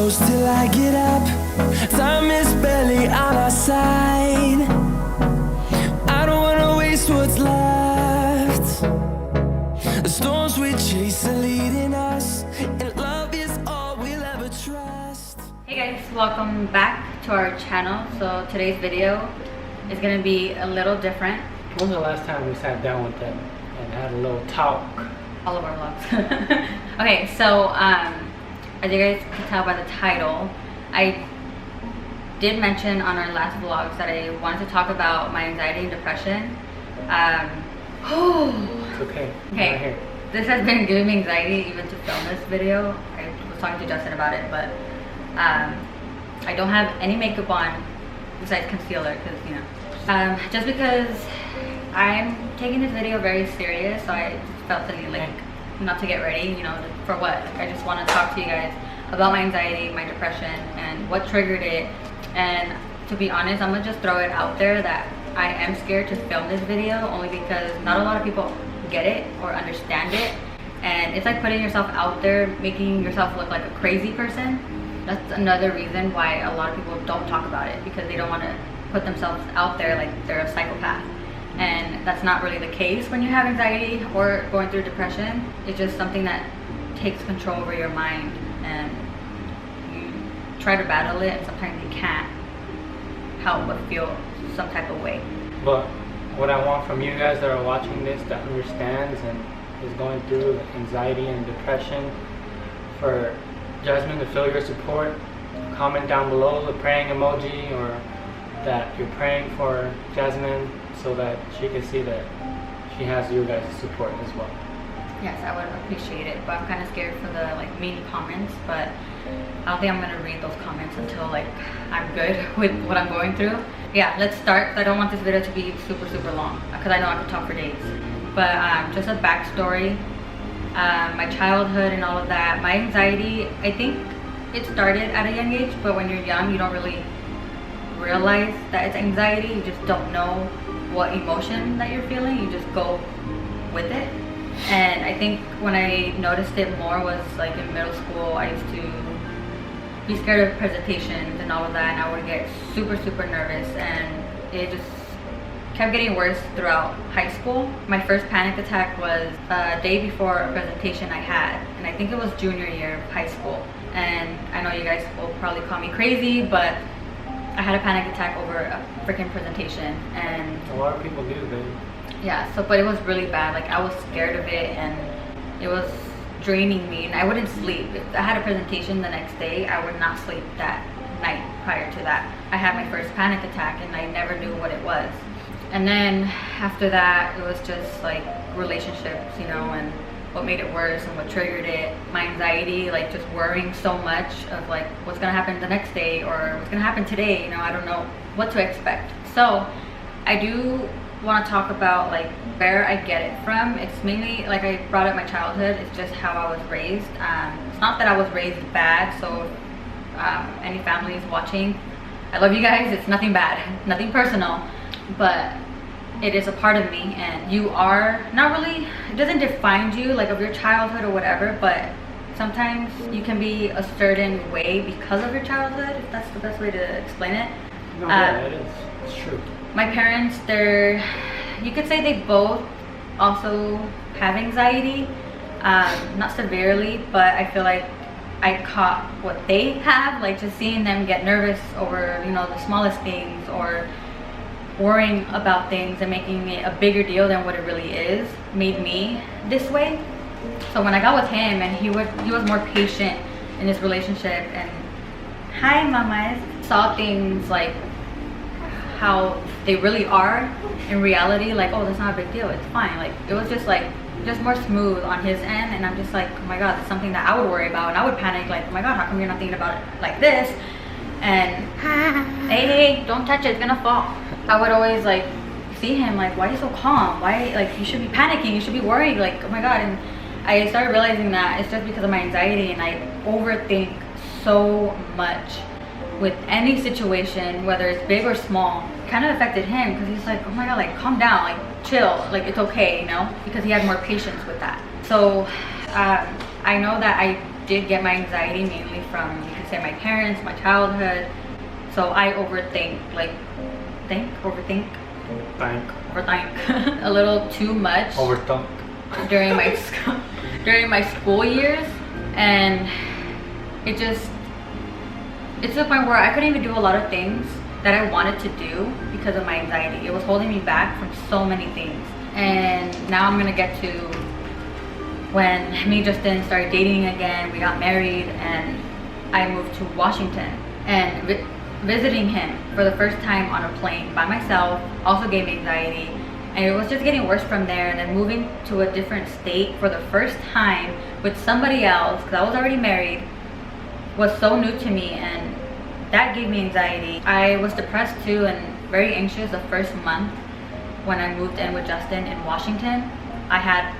close till I get up. Time is barely on our side. I don't wanna waste what's left. The storms we chase are leading us, and love is all we'll ever trust. Hey guys, welcome back to our channel. So today's video is gonna be a little different. When was the last time we sat down with them and had a little talk? All of our vlogs. Okay, so as you guys can tell by the title, I did mention on our last vlogs that I wanted to talk about my anxiety and depression. It's okay. Okay, Right here. this has been giving me anxiety even to film this video. I was talking to Justin about it, but I don't have any makeup on besides concealer because, you know, just because I'm taking this video very serious, so I just felt the need, like, not to get ready, you know, for what? I just want to talk to you guys about my anxiety, my depression, and what triggered it. And to be honest, I'm gonna just throw it out there that I am scared to film this video only because not a lot of people get it or understand it. And it's like putting yourself out there, making yourself look like a crazy person. That's another reason why a lot of people don't talk about it, because they don't want to put themselves out there like they're a psychopath. And that's not really the case when you have anxiety or going through depression. It's just something that takes control over your mind, and you try to battle it, and sometimes you can't help but feel some type of way. But what I want from you guys that are watching this, that understands and is going through anxiety and depression, for Jasmine to feel your support. Comment down below the praying emoji, or that you're praying for Jasmine, so that she can see that she has you guys' support as well. Yes, I would appreciate it, but I'm kind of scared for the mean comments. But I don't think I'm gonna read those comments until I'm good with what I'm going through. Yeah, let's start. I don't want this video to be super long because I know I could talk for days. But just a backstory, my childhood and all of that. My anxiety, I think it started at a young age, but when you're young, you don't really realize that it's anxiety. You just don't know what emotion that you're feeling. You just go with it. And I think when I noticed it more was in middle school. I used to be scared of presentations and all of that, and I would get super nervous, and it just kept getting worse throughout high school. My first panic attack was a day before a presentation I had, and I think it was junior year of high school. And I know you guys will probably call me crazy, but I had a panic attack over a freaking presentation. And A lot of people do, babe. yeah, but it was really bad. I was scared of it, and it was draining me, and I wouldn't sleep. If I had a presentation the next day, I would not sleep that night prior to that. I had my first panic attack, and I never knew what it was. And then after that, it was just relationships, you know, and what made it worse and what triggered it. My anxiety, just worrying so much of what's gonna happen the next day or what's gonna happen today, you know, I don't know what to expect. So I do want to talk about where I get it from. It's mainly, I brought up my childhood, it's just how I was raised. It's not that I was raised bad, so any families watching, I love you guys. It's nothing bad, nothing personal, but it is a part of me, and you are not really, it doesn't define you of your childhood or whatever, but sometimes you can be a certain way because of your childhood, if that's the best way to explain it. No, yeah, it is. It's true. My parents, you could say they both also have anxiety, not severely, but I feel like I caught what they have, just seeing them get nervous over, you know, the smallest things, or worrying about things and making it a bigger deal than what it really is, made me this way. So when I got with him, and he was more patient in his relationship, and hi mamas, saw things how they really are in reality, oh, that's not a big deal, it's fine. It was just just more smooth on his end, and I'm just oh my god, that's something that I would worry about, and I would panic oh my god, how come you're not thinking about it like this? And hey, don't touch it, it's gonna fall. I would always see him why are you so calm, why you should be panicking, you should be worried, oh my god. And I started realizing that it's just because of my anxiety, and I overthink so much with any situation, whether it's big or small. It kind of affected him, because he's oh my god, calm down, chill, it's okay, you know, because he had more patience with that. So I know that I did get my anxiety mainly from, you could could say my parents, my childhood. So I overthink, overthink a little too much during my school years, and it's to the point where I couldn't even do a lot of things that I wanted to do because of my anxiety. It was holding me back from so many things. And now I'm gonna get to when me and Justin started dating again. We got married and I moved to Washington, and visiting him for the first time on a plane by myself also gave me anxiety, and it was just getting worse from there. And then moving to a different state for the first time with somebody else, because I was already married, was so new to me, and that gave me anxiety. I was depressed too and very anxious the first month when I moved in with Justin in Washington. I had,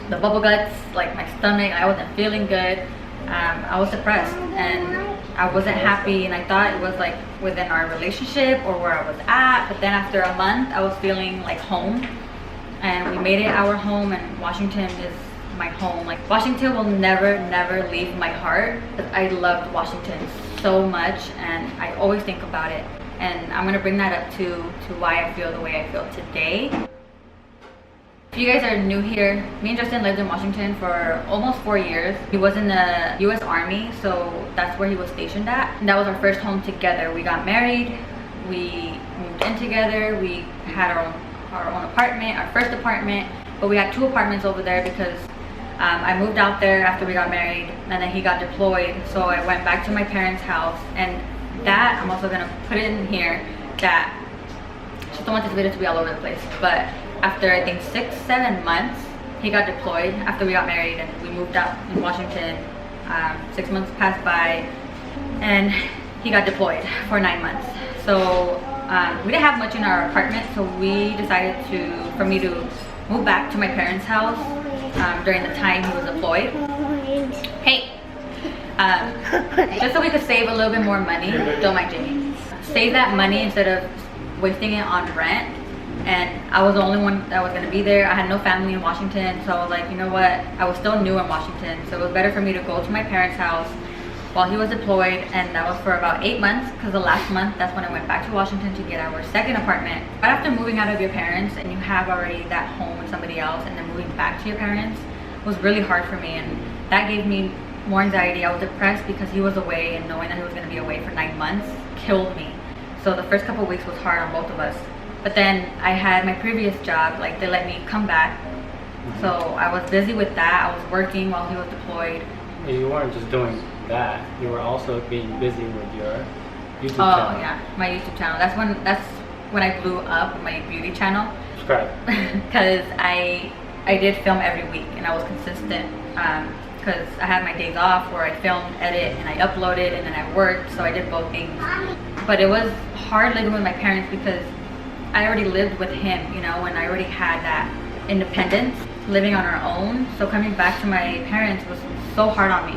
the bubble guts, like my stomach, I wasn't feeling good. I was depressed and I wasn't happy, and I thought it was like within our relationship or where I was at. But then after a month, I was feeling like home, and we made it our home, and Washington is my home. Like, Washington will never leave my heart. I loved Washington so much, and I always think about it, and I'm gonna bring that up to why I feel the way I feel today. If you guys are new here, me and Justin lived in Washington for almost 4 years. He was in the US Army, so that's where he was stationed at. And that was our first home together. We got married, we moved in together, we had our own apartment, our first apartment, but we had 2 apartments over there because I moved out there after we got married, and then he got deployed. So I went back to my parents' house, and that, I'm also gonna put it in here, that I just don't want this video to be all over the place, but after I think 6-7 months, he got deployed after we got married, and we moved out in Washington. 6 months passed by and he got deployed for 9 months. So we didn't have much in our apartment, so we decided for me to move back to my parents' house during the time he was deployed. Hey! Just so we could save a little bit more money. Don't mind Jimmy. Save that money instead of wasting it on rent. And I was the only one that was going to be there. I had no family in Washington, so I was like, you know what, I was still new in Washington, so it was better for me to go to my parents' house while he was deployed. And that was for about 8 months, because the last month, that's when I went back to Washington to get our second apartment. But after moving out of your parents and you have already that home with somebody else, and then moving back to your parents was really hard for me, and that gave me more anxiety. I was depressed because he was away, and knowing that he was going to be away for 9 months killed me. So the first couple of weeks was hard on both of us. But then I had my previous job, like they let me come back. So I was busy with that. I was working while he was deployed. You weren't just doing that. You were also being busy with your YouTube channel. Oh yeah, my YouTube channel. That's when I blew up my beauty channel. Subscribe. Because I did film every week, and I was consistent. Because I had my days off where I filmed, edit, and I uploaded, and then I worked. So I did both things. But it was hard living with my parents because I already lived with him, and I already had that independence, living on our own. So coming back to my parents was so hard on me,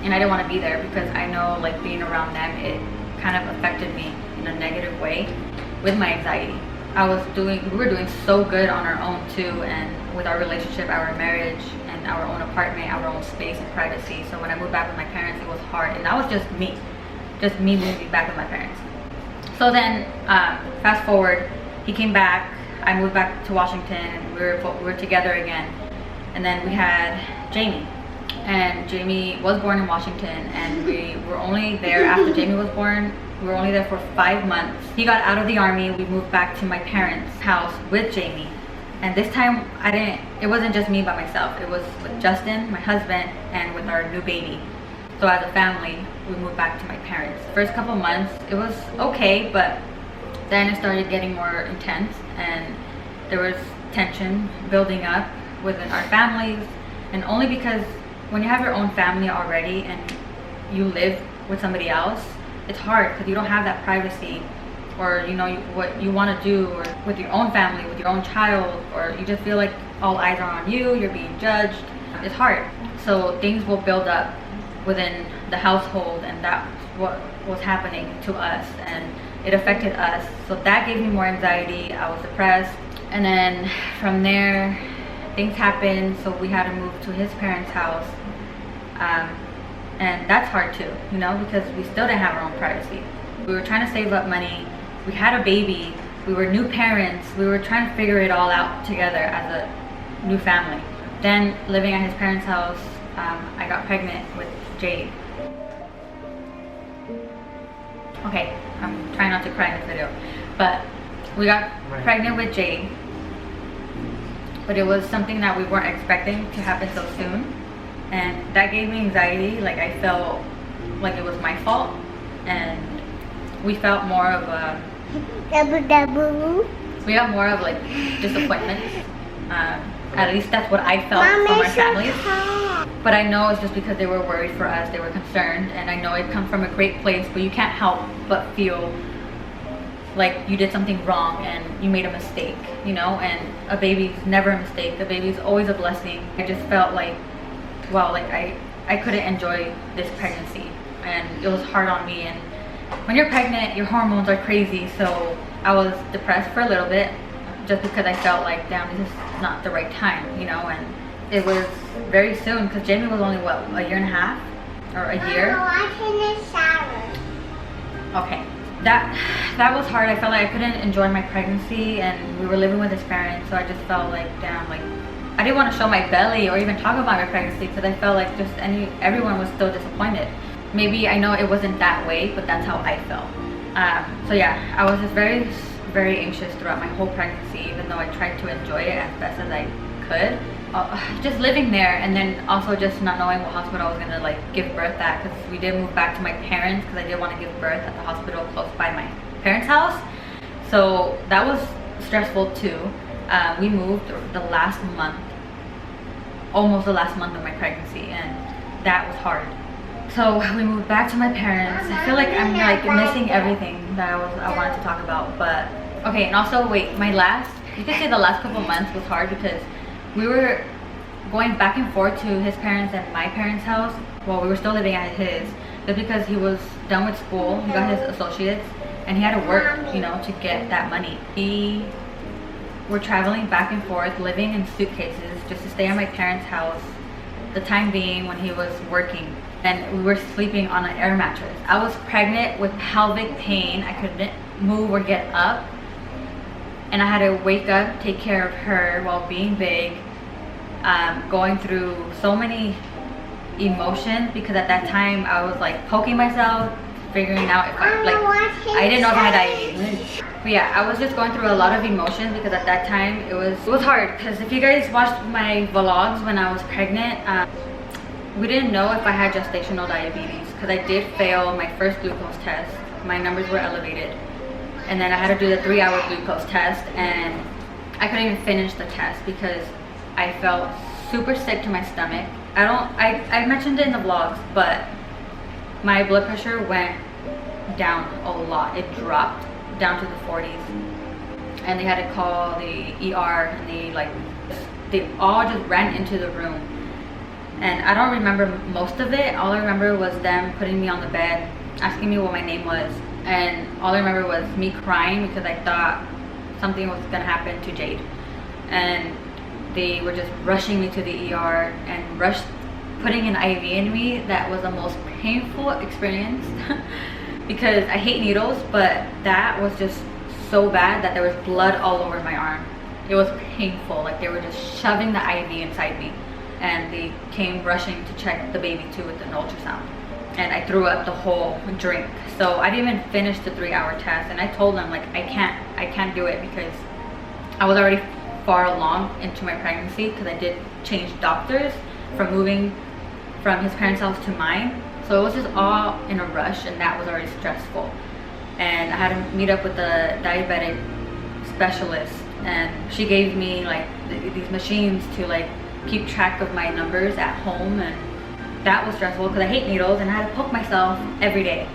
and I didn't want to be there because I know, like, being around them, it kind of affected me in a negative way with my anxiety. We were doing so good on our own too, and with our relationship, our marriage, and our own apartment, our own space and privacy. So when I moved back with my parents, it was hard, and that was just me moving back with my parents. So then, fast forward, he came back, I moved back to Washington, and we were together again. And then we had Jamie, and Jamie was born in Washington, and we were only there after Jamie was born. We were only there for 5 months. He got out of the army, we moved back to my parents' house with Jamie. And this time, it wasn't just me by myself, it was with Justin, my husband, and with our new baby. So as a family, we moved back to my parents. First couple months, it was okay, but then it started getting more intense, and there was tension building up within our families. And only because when you have your own family already and you live with somebody else, it's hard because you don't have that privacy, or what you want to do, or with your own family, with your own child, or you just feel like all eyes are on you, you're being judged. It's hard. So things will build up within the household, and that's what was happening to us, and it affected us. So that gave me more anxiety. I was depressed, and then from there things happened, so we had to move to his parents' house, And that's hard too, you know, because we still didn't have our own privacy. We were trying to save up money. We had a baby. We were new parents. We were trying to figure it all out together as a new family. Then living at his parents' house, I got pregnant with Jade. Okay, I'm trying not to cry in this video, but we got pregnant with Jade. But it was something that we weren't expecting to happen so soon. And that gave me anxiety. Like, I felt like it was my fault. And we felt more of a... We got more of like disappointments. At least that's what I felt from our families. But I know it's just because they were worried for us. They were concerned. And I know it comes from a great place, but you can't help but feel like you did something wrong and you made a mistake, you know? And a baby's never a mistake. A baby's always a blessing. I just felt like, wow, like I couldn't enjoy this pregnancy. And it was hard on me. And when you're pregnant, your hormones are crazy. So I was depressed for a little bit just because I felt like, damn, this is not the right time, you know? And it was very soon because Jamie was only, what, a year and a half or a year? Okay. That was hard. I felt like I couldn't enjoy my pregnancy, and we were living with his parents, so I just felt like, damn, like I didn't want to show my belly or even talk about my pregnancy because I felt like just everyone was still disappointed. Maybe I know it wasn't that way, but that's how I felt. So yeah, I was just very, very anxious throughout my whole pregnancy, even though I tried to enjoy it as best as I could. Just living there, and then also just not knowing what hospital I was gonna like give birth at, because we did move back to my parents because I did want to give birth at the hospital close by my parents' house. So that was stressful too. We moved the last month, almost the last month of my pregnancy, and that was hard. So we moved back to my parents. I feel like I'm like missing everything that I wanted to talk about. But okay, and also wait, you could say the last couple months was hard because we were going back and forth to his parents and my parents' house while we were still living at his, just because he was done with school. He got his associates and he had to work, you know, to get that money. We were traveling back and forth, living in suitcases just to stay at my parents' house, the time being when he was working. And we were sleeping on an air mattress. I was pregnant with pelvic pain. I couldn't move or get up. And I had to wake up, take care of her while being big, going through so many emotions, because at that time I was like poking myself, figuring out if I didn't know if I had diabetes. But yeah, I was just going through a lot of emotions because at that time it was hard. Because if you guys watched my vlogs when I was pregnant, we didn't know if I had gestational diabetes because I did fail my first glucose test. My numbers were elevated. And then I had to do the 3-hour glucose test, and I couldn't even finish the test because I felt super sick to my stomach. I mentioned it in the vlogs, but my blood pressure went down a lot. It dropped down to the 40s. And they had to call the ER, and they all just ran into the room. And I don't remember most of it. All I remember was them putting me on the bed, asking me what my name was. And all I remember was me crying because I thought something was gonna happen to Jade. And they were just rushing me to the ER and putting an IV in me. That was the most painful experience because I hate needles, but that was just so bad that there was blood all over my arm. It was painful, like they were just shoving the IV inside me. And they came rushing to check the baby too with an ultrasound. And I threw up the whole drink. So I didn't even finish the 3-hour test. And I told them, like, I can't do it because I was already far along into my pregnancy because I did change doctors from moving from his parents' house to mine. So it was just all in a rush, and that was already stressful. And I had to meet up with the diabetic specialist, and she gave me like these machines to like keep track of my numbers at home, and that was stressful because I hate needles and I had to poke myself every day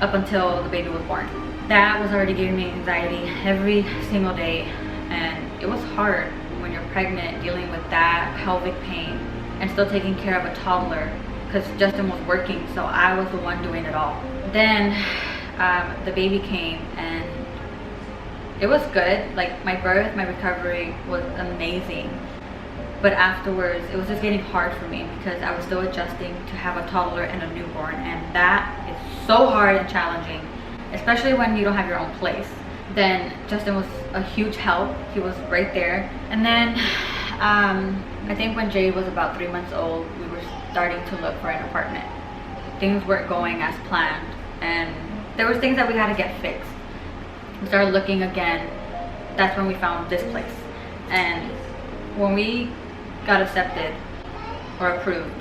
up until the baby was born. That was already giving me anxiety every single day, and it was hard when you're pregnant dealing with that pelvic pain and still taking care of a toddler because Justin was working, so I was the one doing it all. Then the baby came and it was good. Like my birth, my recovery was amazing. But afterwards, it was just getting hard for me because I was still adjusting to have a toddler and a newborn, and that is so hard and challenging, especially when you don't have your own place. Then Justin was a huge help. He was right there. And then I think when Jay was about 3 months old, we were starting to look for an apartment. Things weren't going as planned, and there was things that we had to get fixed. We started looking again. That's when we found this place. And when we got accepted or approved,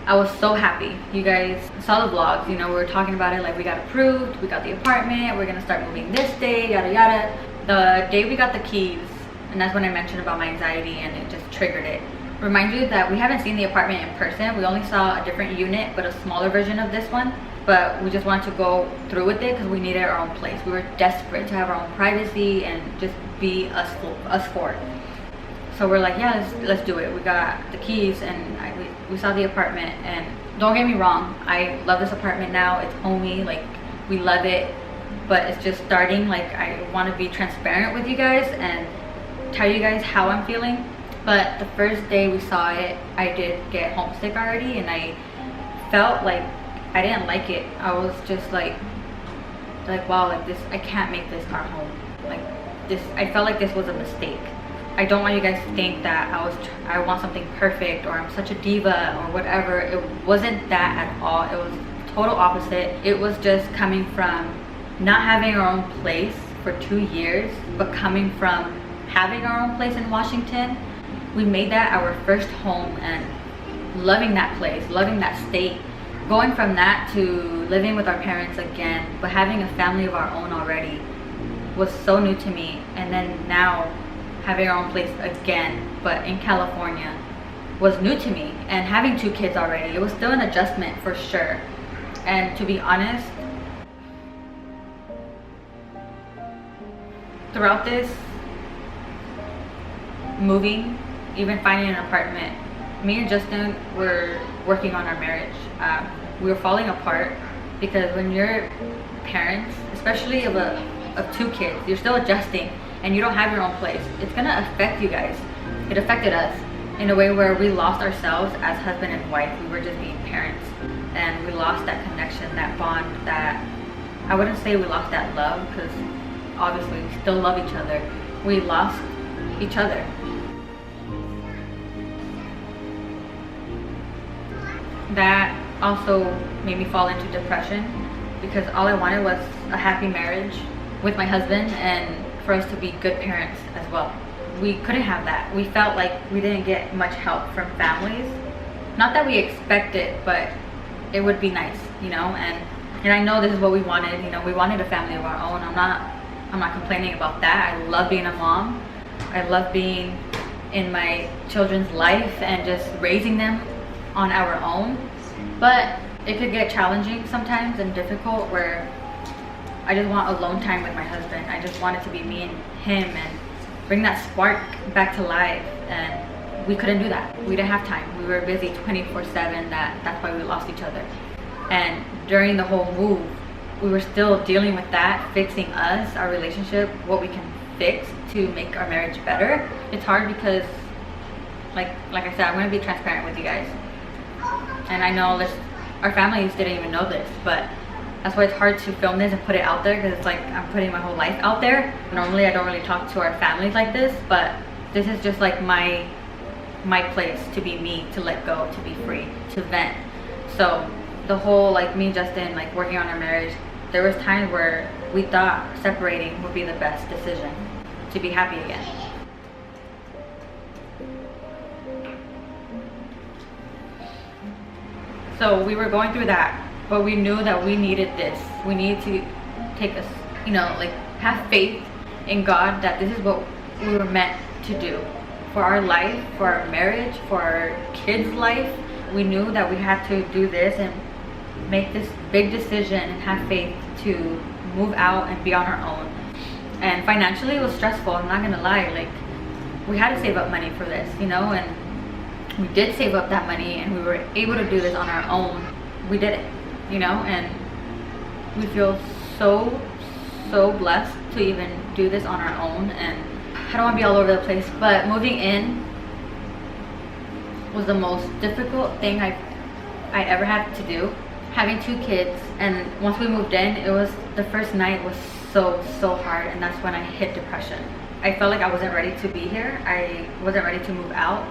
I was so happy. You guys saw the vlogs, you know, we were talking about it, like we got approved, we got the apartment, we're gonna start moving this day, yada yada. The day we got the keys, and that's when I mentioned about my anxiety and it just triggered it. Remind you that we haven't seen the apartment in person. We only saw a different unit, but a smaller version of this one. But we just wanted to go through with it because we needed our own place. We were desperate to have our own privacy and just be us four. So we're like, yeah, let's do it. We got the keys and we saw the apartment, and don't get me wrong, I love this apartment now. It's homey, like we love it, but it's just starting. Like I want to be transparent with you guys and tell you guys how I'm feeling. But the first day we saw it, I did get homesick already, and I felt like I didn't like it. I was just like wow, like this, I can't make this our home. Like this, I felt like this was a mistake. I don't want you guys to think that I want something perfect or I'm such a diva or whatever. It wasn't that at all. It was total opposite. It was just coming from not having our own place for 2 years, but coming from having our own place in Washington. We made that our first home and loving that place, loving that state. Going from that to living with our parents again, but having a family of our own already was so new to me. And then now having our own place again, but in California, was new to me. And having 2 kids already, it was still an adjustment for sure. And to be honest, throughout this moving, even finding an apartment, me and Justin were working on our marriage. We were falling apart because when you're parents, especially of 2 kids, you're still adjusting and you don't have your own place. It's gonna affect you guys. It affected us in a way where we lost ourselves as husband and wife. We were just being parents, and we lost that connection, that bond, that I wouldn't say we lost that love, because obviously we still love each other. We lost each other. That also made me fall into depression because all I wanted was a happy marriage with my husband and for us to be good parents as well. We couldn't have that. We felt like we didn't get much help from families. Not that we expect it, but it would be nice, you know. And I know this is what we wanted. You know, we wanted a family of our own. I'm not complaining about that. I love being a mom. I love being in my children's life and just raising them on our own. But it could get challenging sometimes and difficult where I just want alone time with my husband. I just want it to be me and him and bring that spark back to life. And we couldn't do that. We didn't have time. We were busy 24/7. That's why we lost each other. And during the whole move, we were still dealing with that, fixing us, our relationship, what we can fix to make our marriage better. It's hard because, like I said, I'm gonna be transparent with you guys. And I know our families didn't even know this, but that's why it's hard to film this and put it out there, because it's like I'm putting my whole life out there. Normally I don't really talk to our families like this, but this is just like my place to be me, to let go, to be free, to vent. So the whole, like, me and Justin, like, working on our marriage, there was times where we thought separating would be the best decision to be happy again. So we were going through that, but we knew that we needed this. We needed to take us, you know, like, have faith in God that this is what we were meant to do for our life, for our marriage, for our kids' life. We knew that we had to do this and make this big decision and have faith to move out and be on our own. And financially it was stressful, I'm not gonna lie. Like, we had to save up money for this, you know, and we did save up that money and we were able to do this on our own. We did it, you know, and we feel so blessed to even do this on our own. And I don't want to be all over the place, but moving in, was the most difficult thing I ever had to do. Having 2 kids, and once we moved in, it was the first night was so hard, and that's when I hit depression. I felt like I wasn't ready to be here. I wasn't ready to move out,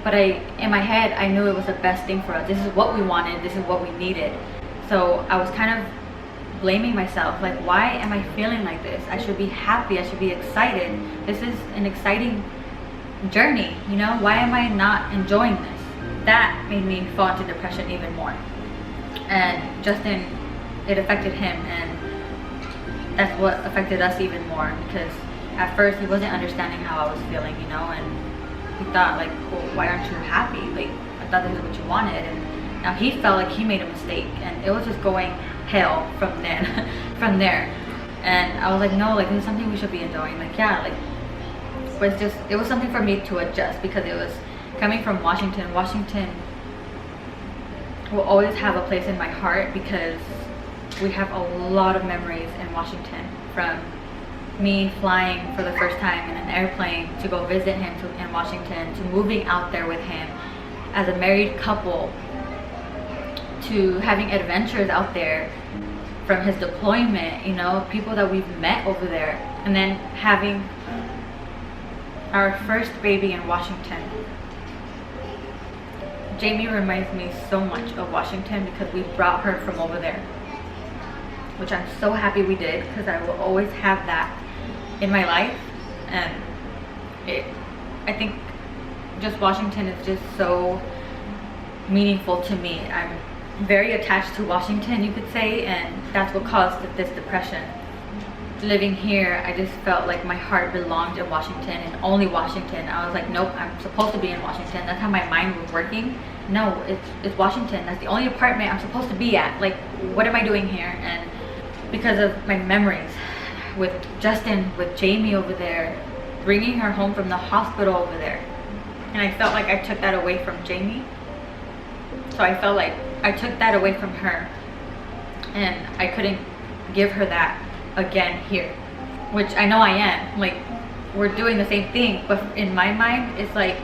but in my head, I knew it was the best thing for us. This is what we wanted. This is what we needed. So I was kind of blaming myself, like, why am I feeling like this? I should be happy. I should be excited. This is an exciting journey, you know? Why am I not enjoying this? That made me fall into depression even more. And Justin, it affected him, and that's what affected us even more, because at first he wasn't understanding how I was feeling, you know, and he thought like, well, why aren't you happy? Like, I thought this is what you wanted. And now he felt like he made a mistake, and it was just going hell from then from there. And I was like, no, like, this is something we should be enjoying. Like, yeah, like, but it's just, it was something for me to adjust, because it was coming from Washington. Washington will always have a place in my heart, because we have a lot of memories in Washington, from me flying for the first time in an airplane to go visit him in Washington, to moving out there with him as a married couple, to having adventures out there, from his deployment, you know, people that we've met over there, and then having our first baby in Washington. Jamie reminds me so much of Washington, because we brought her from over there, which I'm so happy we did, because I will always have that in my life. And I think just Washington is just so meaningful to me. I'm very attached to Washington, you could say, and that's what caused this depression. Living here, I just felt like my heart belonged in Washington, and only Washington. I was like, nope, I'm supposed to be in Washington. That's how my mind was working. No, it's Washington. That's the only apartment I'm supposed to be at. Like, what am I doing here? And because of my memories with Justin, with Jamie over there, bringing her home from the hospital over there, and I felt like I took that away from Jamie. So I felt like I took that away from her, and I couldn't give her that again here, which I know I am. Like, we're doing the same thing, but in my mind, it's like,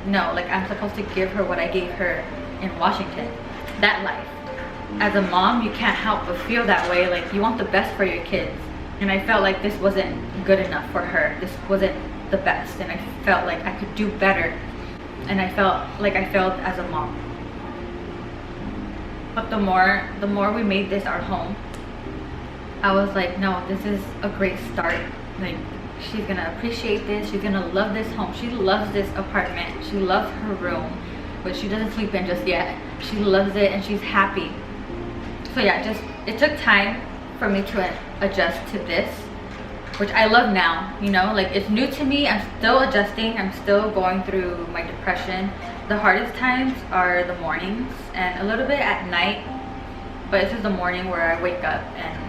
no, like, I'm supposed to give her what I gave her in Washington, that life. As a mom, you can't help but feel that way. Like, you want the best for your kids, and I felt like this wasn't good enough for her. This wasn't the best, and I felt like I could do better, and I felt like I failed as a mom. But the more we made this our home, I was like, no, this is a great start. Like, she's gonna appreciate this. She's gonna love this home. She loves this apartment. She loves her room, which she doesn't sleep in just yet. She loves it, and she's happy. So yeah, it took time for me to adjust to this, which I love now, you know. Like, it's new to me. I'm still adjusting. I'm still going through my depression. The hardest times are the mornings and a little bit at night, but it's just the morning where I wake up and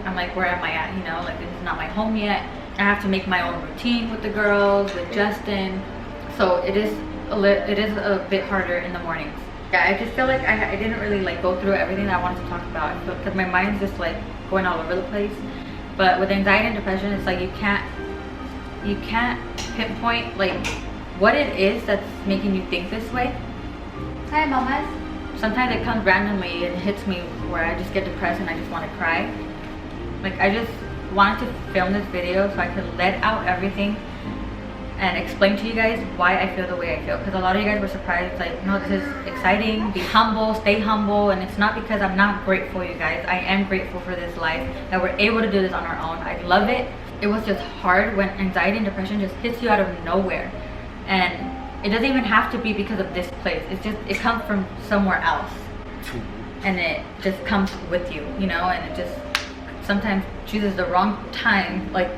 I'm like, where am I at? You know, like, this is not my home yet. I have to make my own routine with the girls, with Justin. So it is a bit harder in the mornings. Yeah, I just feel like I didn't really like go through everything that I wanted to talk about, because my mind's just like going all over the place. But with anxiety and depression, it's like you can't pinpoint like what it is that's making you think this way. Hi, mamas. Sometimes it comes randomly and hits me where I just get depressed and I just want to cry. Like, I just wanted to film this video so I could let out everything and explain to you guys why I feel the way I feel, because a lot of you guys were surprised. It's like, no, this is exciting, be humble, stay humble. And it's not because I'm not grateful, you guys. I am grateful for this life, that we're able to do this on our own. I love it. It was just hard when anxiety and depression just hits you out of nowhere, and it doesn't even have to be because of this place. It comes from somewhere else, and it just comes with you, you know. And it just sometimes chooses the wrong time, like,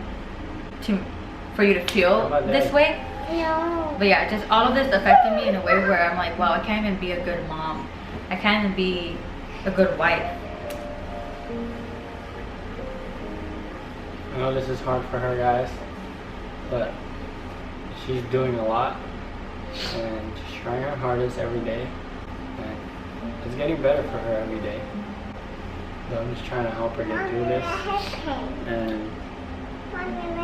for you to feel this way. No. But yeah, just all of this affected me in a way where I'm like, wow, I can't even be a good mom. I can't even be a good wife. I know this is hard for her, guys, but she's doing a lot, and she's trying her hardest every day, and it's getting better for her every day. So I'm just trying to help her get through this, and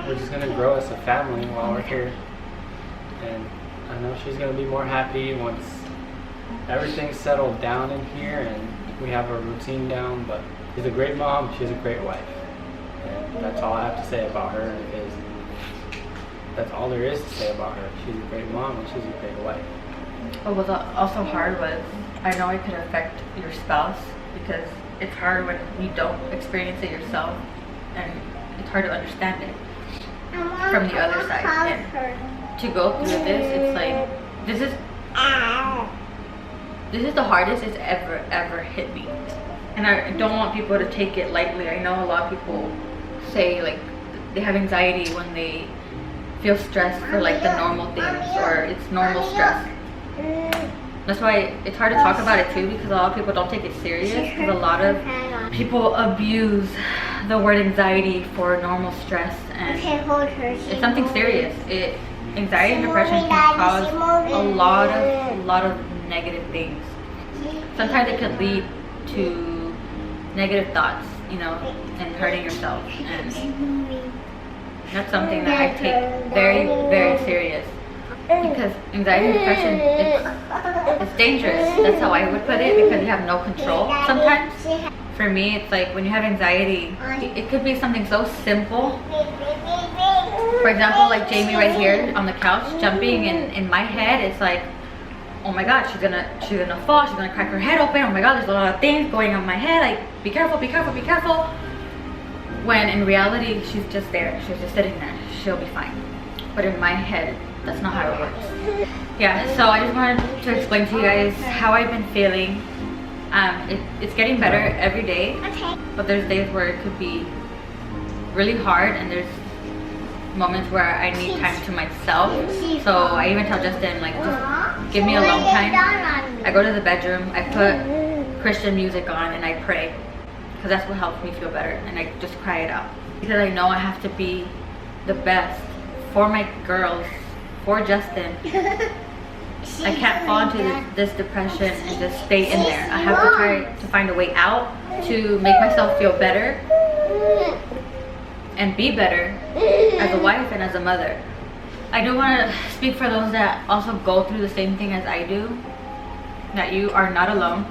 we're just gonna grow as a family while we're here. And I know she's gonna be more happy once everything's settled down in here and we have our routine down. But she's a great mom, she's a great wife. And that's all I have to say about her, because that's all there is to say about her. She's a great mom and she's a great wife. What was also hard was, I know it could affect your spouse, because it's hard when you don't experience it yourself, and it's hard to understand it from the other side. And to go through this, it's like, this is the hardest it's ever hit me. And I don't want people to take it lightly. I know a lot of people say like they have anxiety when they feel stressed for like the normal things, or it's normal stress. That's why it's hard to talk about it too, because a lot of people don't take it serious, because a lot of people abuse the word anxiety for normal stress, and it's something serious. Anxiety and depression can cause a lot of negative things. Sometimes it could lead to negative thoughts, you know, and hurting yourself, and that's something that I take very, very serious, because anxiety and depression, it's dangerous. That's how I would put it, because you have no control sometimes. For me, it's like when you have anxiety, it could be something so simple. For example, like Jamie right here on the couch jumping, in my head it's like, oh my god, she's gonna fall, she's gonna crack her head open, oh my god, there's a lot of things going on in my head, like be careful, be careful, be careful. When in reality, she's just there, she's just sitting there, she'll be fine. But in my head, that's not how it works. Yeah, so I just wanted to explain to you guys how I've been feeling. It's getting better every day, but there's days where it could be really hard, and there's moments where I need time to myself. So I even tell Justin, like, just give me alone time. I go to the bedroom, I put Christian music on, and I pray, because that's what helps me feel better, and I just cry it out, because I know I have to be the best for my girls, for Justin. I can't fall into this depression and just stay in there. I have to try to find a way out to make myself feel better and be better as a wife and as a mother. I do want to speak for those that also go through the same thing as I do, that you are not alone.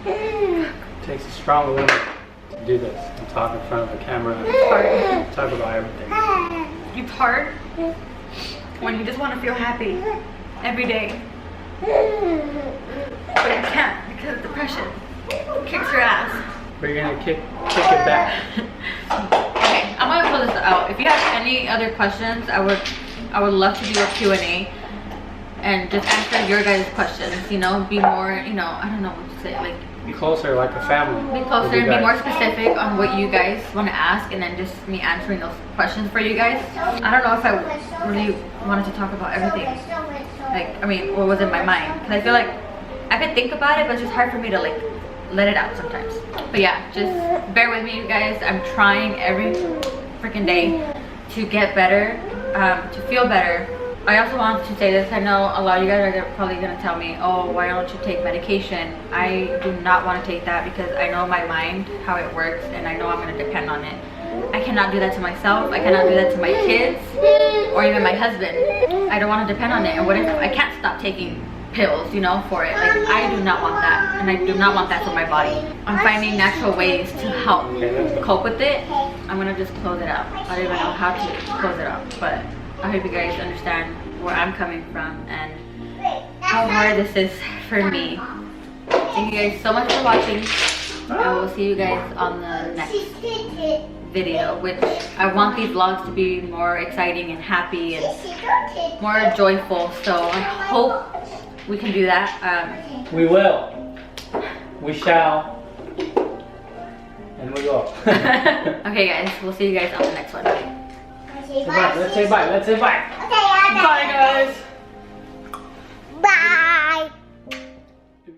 It takes a strong woman to do this and talk in front of the camera and talk about everything. It's hard when you just want to feel happy every day, but you can't, because depression kicks your ass. But you're gonna kick it back. Okay, I'm gonna pull this out. If you have any other questions, I would love to do a Q&A and just answer your guys' questions. You know, be more, you know, I don't know what to say, like, Be closer, like a family. be closer and be more specific on what you guys want to ask, and then just me answering those questions for you guys. I don't know if I really wanted to talk about everything, like, I mean, what was in my mind, because I feel like I could think about it, but it's just hard for me to like let it out sometimes. But yeah, just bear with me, you guys. I'm trying every freaking day to get better, to feel better. I also wanted to say this. I know a lot of you guys are probably gonna tell me, oh, why don't you take medication? I do not want to take that, because I know my mind, how it works, and I know I'm gonna depend on it. I cannot do that to myself. I cannot do that to my kids or even my husband. I don't want to depend on it. And what if I can't stop taking pills, you know, for it? Like, I do not want that, and I do not want that for my body. I'm finding natural ways to help cope with it. I'm gonna just close it out. I don't even know how to close it out, but I hope you guys understand where I'm coming from and how hard this is for me. Thank you guys so much for watching, and we'll see you guys on the next video, which I want these vlogs to be more exciting and happy and more joyful, so I hope we can do that. We will. We shall. And we will. Okay guys, we'll see you guys on the next one. Let's say bye. Let's say bye. Okay, Bye guys.